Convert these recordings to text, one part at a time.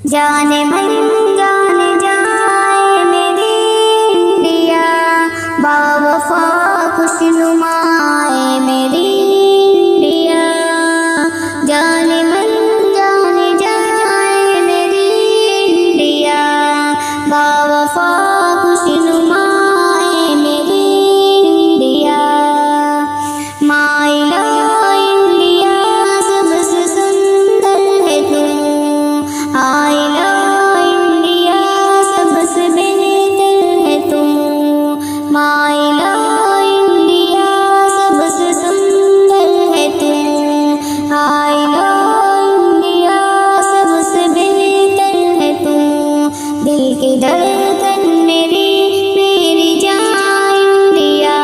जाने मन जाने जाए मेरी इंडिया, बावफा खुशनुमाए मेरी इंडिया। जाने मन जाने जाए मेरी इंडिया, बावफा खुशनुमाए मेरी इंडिया। माय लव इंडिया सबसे सुंदर है तू, आई लव इंडिया सबसे बेहतर है तू। माय लव इंडिया सबसे सुंदर है तू, आई लव इंडिया सबसे बेहतर है तू। दिल की धड़कन मेरी मेरी जान इंडिया,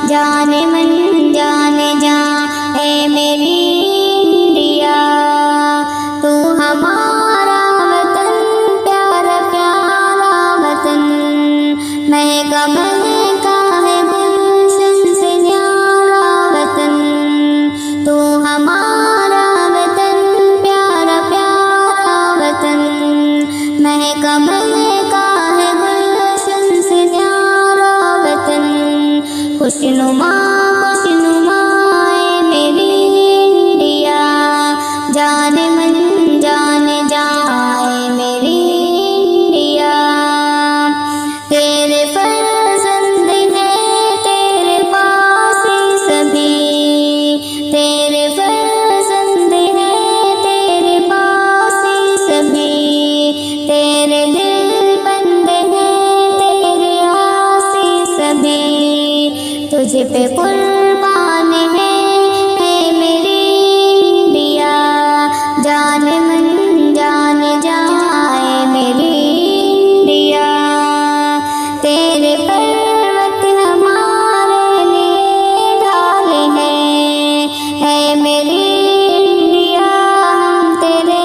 जाने मन जाने जा ए मेरी इंडिया। तू हमारा वतन प्यारा प्यारा वतन, महका महका है गुलशन से न्यारा वतन। तू हमारा वतन प्यारा प्यारा वतन, महका महका है गुलशन से न्यारा वतन। खुशनुमा खुशनुमा है मेरी इंडिया, जाने मन जाने जाए मेरी इंडिया। तेरे फर्जंद हैं तेरे पास ही सभी, तेरे फर्जंद हैं तेरे पास ही सभी। तेरे दिल बंद हैं तेरे आसी सभी, तुझे पे कुर्बान है मेरी इंडिया। जाने मन जाने जाए मेरी इंडिया। तेरे पर्वत हमारे लिए ढाल है मेरी इंडिया, हम तेरे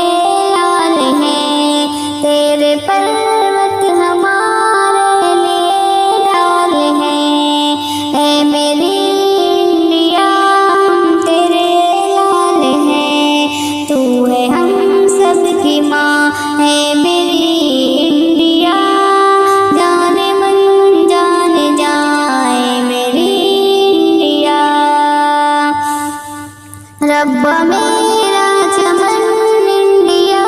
लाल हैं। तेरे पर्वत हमारे लिए ढाल है मेरी इंडिया, हम तेरे लाल हैं। तू है हम सबकी माँ है मेरी इंडिया, जाने मन जाने जाए मेरी इंडिया। रब्बा मेरा चमन इंडिया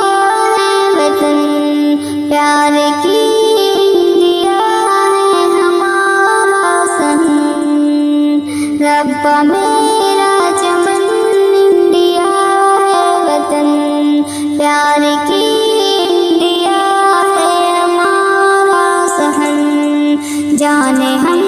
है वतन, प्यार की इंडिया है हमारा सहन। रब्बा मेरा चमन इंडिया है वतन, प्यार की इंडिया है हमारा सहन। जाने हम